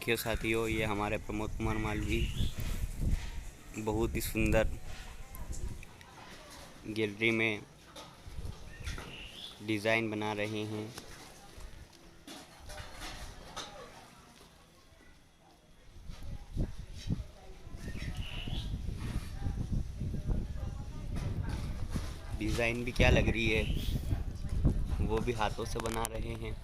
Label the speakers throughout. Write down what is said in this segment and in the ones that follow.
Speaker 1: देखिए साथियों, ये हमारे प्रमोद कुमार मालवी बहुत ही सुंदर गैलरी में डिज़ाइन बना रहे हैं। डिज़ाइन भी क्या लग रही है, वो भी हाथों से बना रहे हैं।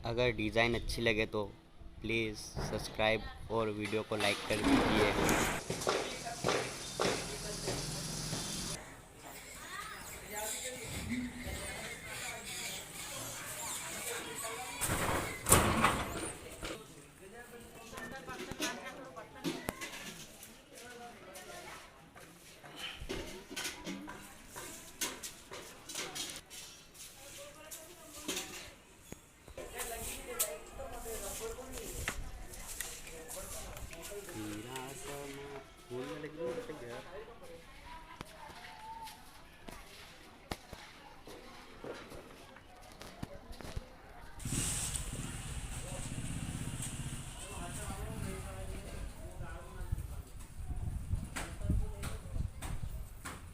Speaker 1: अगर डिज़ाइन अच्छी लगे तो प्लीज़ सब्सक्राइब और वीडियो को लाइक कर दीजिए।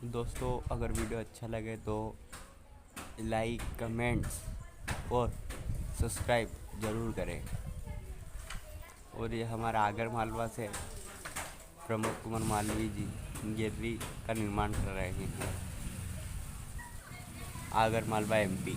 Speaker 1: दोस्तों, अगर वीडियो अच्छा लगे तो लाइक, कमेंट्स और सब्सक्राइब ज़रूर करें। और ये हमारा आगर मालवा से प्रमोद कुमार मालवी जी गैलरी का निर्माण कर रहे हैं, आगर मालवा MP।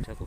Speaker 1: चलो।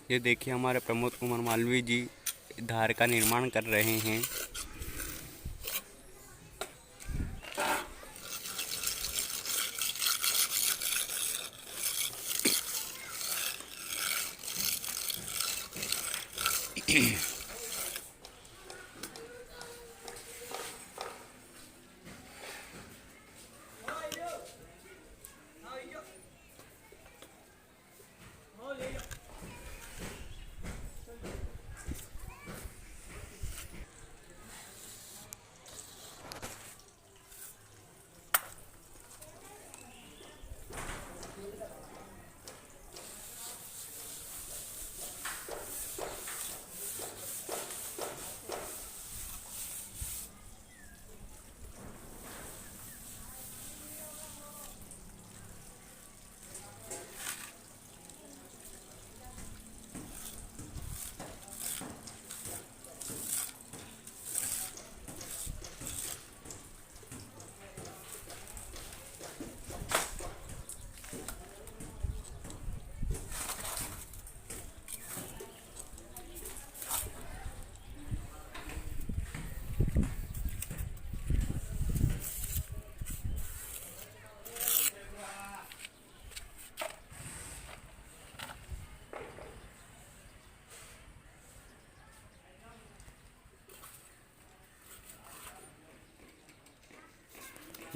Speaker 1: ये देखिए, हमारे प्रमोद कुमार मालवी जी धार का निर्माण कर रहे हैं।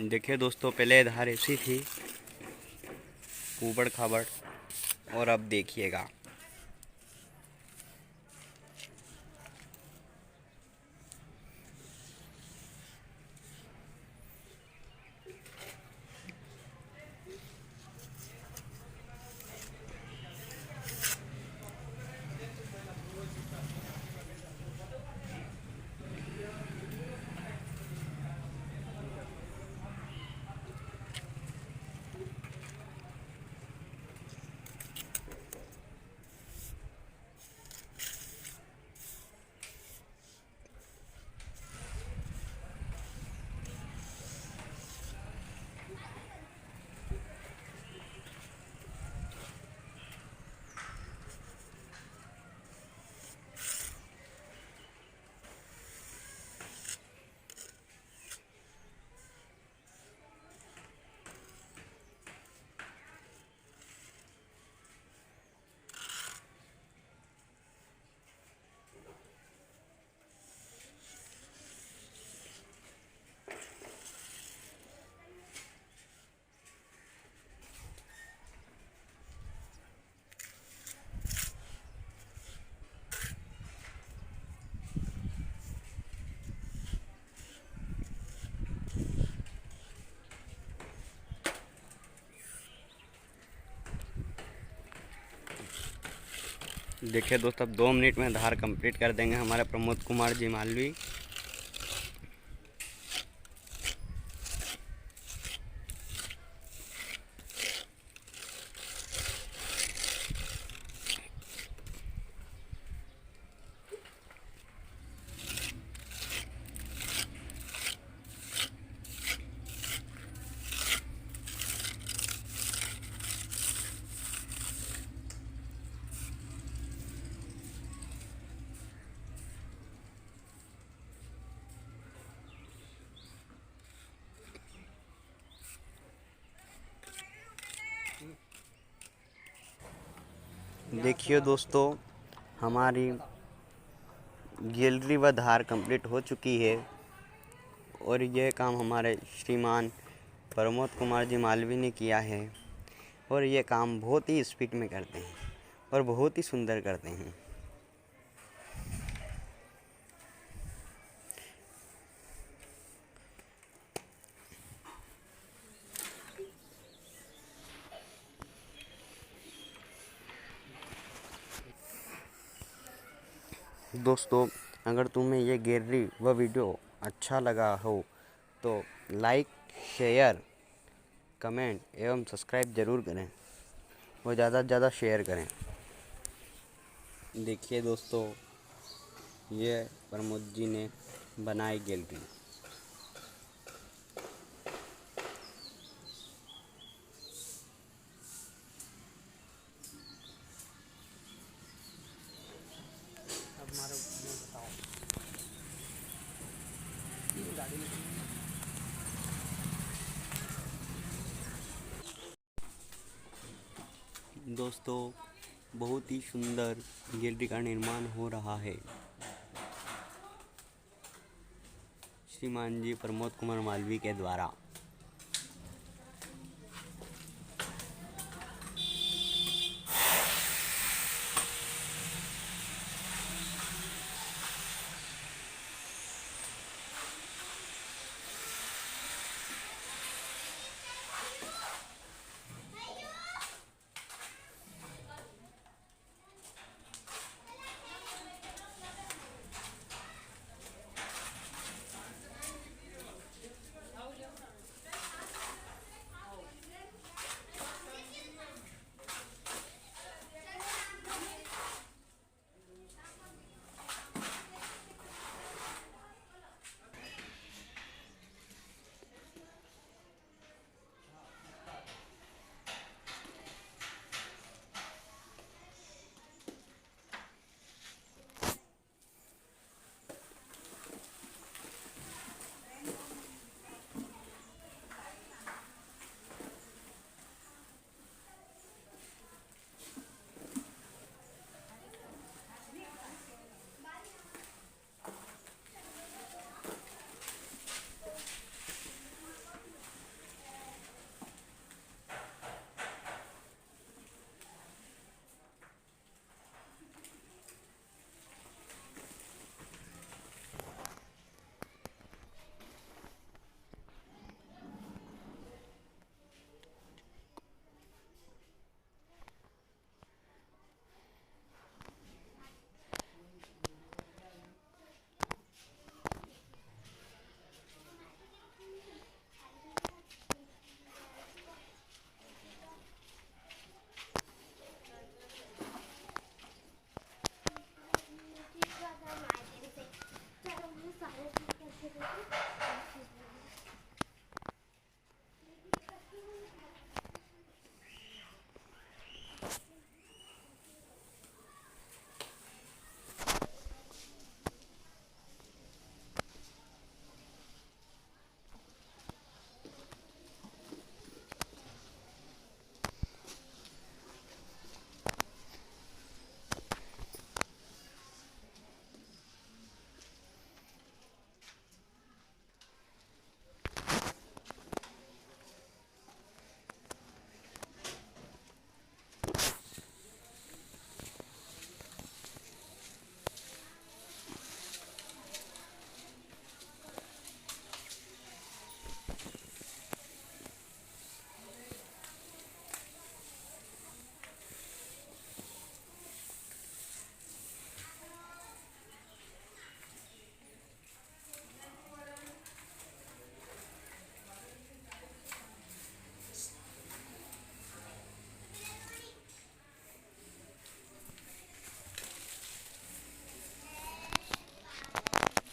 Speaker 1: देखिए दोस्तों, पहले धार ऐसी थी ऊबड़ खाबड़, और अब देखिएगा। देखिए दोस्तों, अब 2 मिनट में धार कंप्लीट कर देंगे हमारे प्रमोद कुमार जी मालवी। देखिए दोस्तों, हमारी गैलरी व धार कंप्लीट हो चुकी है, और यह काम हमारे श्रीमान प्रमोद कुमार जी मालवी ने किया है। और ये काम बहुत ही स्पीड में करते हैं और बहुत ही सुंदर करते हैं। दोस्तों, अगर तुम्हें ये गैलरी व वीडियो अच्छा लगा हो तो लाइक, शेयर, कमेंट एवं सब्सक्राइब ज़रूर करें और ज़्यादा से ज़्यादा शेयर करें। देखिए दोस्तों, ये प्रमोद जी ने बनाई गैलरी। दोस्तों, बहुत ही सुंदर गैलरी का निर्माण हो रहा है। श्रीमान जी प्रमोद कुमार मालवी के द्वारा।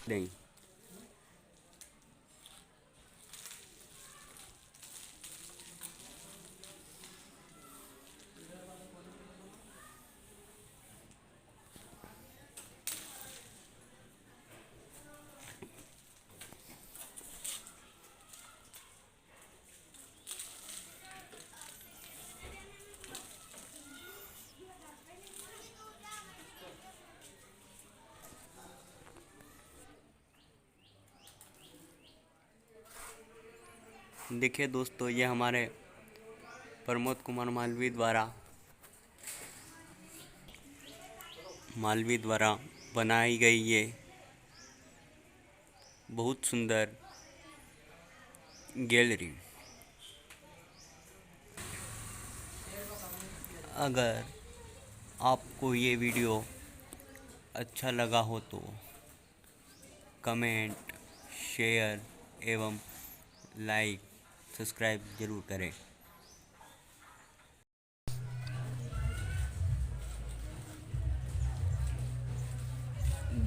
Speaker 1: नहीं। देखिए दोस्तों, ये हमारे प्रमोद कुमार मालवी द्वारा बनाई गई ये बहुत सुंदर गैलरी। अगर आपको ये वीडियो अच्छा लगा हो तो कमेंट, शेयर एवं लाइक, सब्सक्राइब जरूर करें।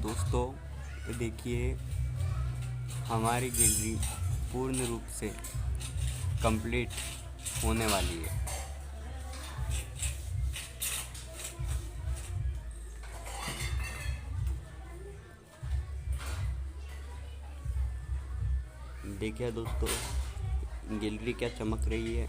Speaker 1: दोस्तों देखिए, हमारी गैलरी पूर्ण रूप से कंप्लीट होने वाली है। देखिए दोस्तों, गैलरी क्या चमक रही है।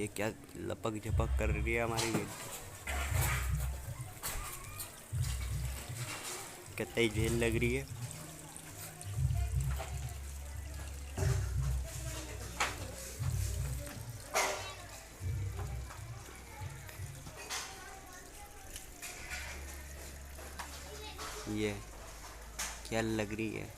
Speaker 1: ये क्या लपक झपक कर रही है हमारी बेटी, कितनी झेल लग रही है। ये क्या लग रही है।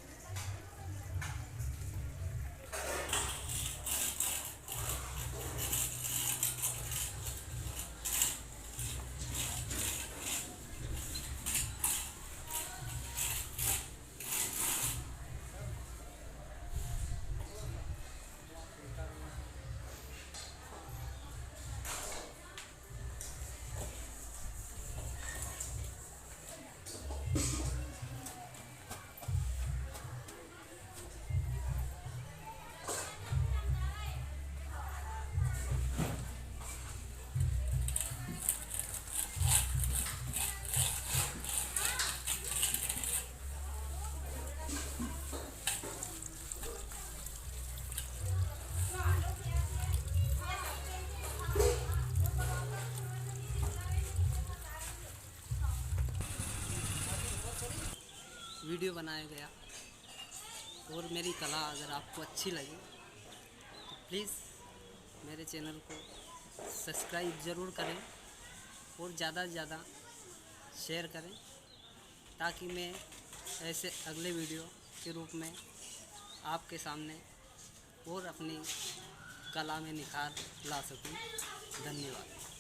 Speaker 2: वीडियो बनाया गया और मेरी कला अगर आपको अच्छी लगी तो प्लीज़ मेरे चैनल को सब्सक्राइब ज़रूर करें और ज़्यादा से ज़्यादा शेयर करें, ताकि मैं ऐसे अगले वीडियो के रूप में आपके सामने और अपनी कला में निखार ला सकूं। धन्यवाद।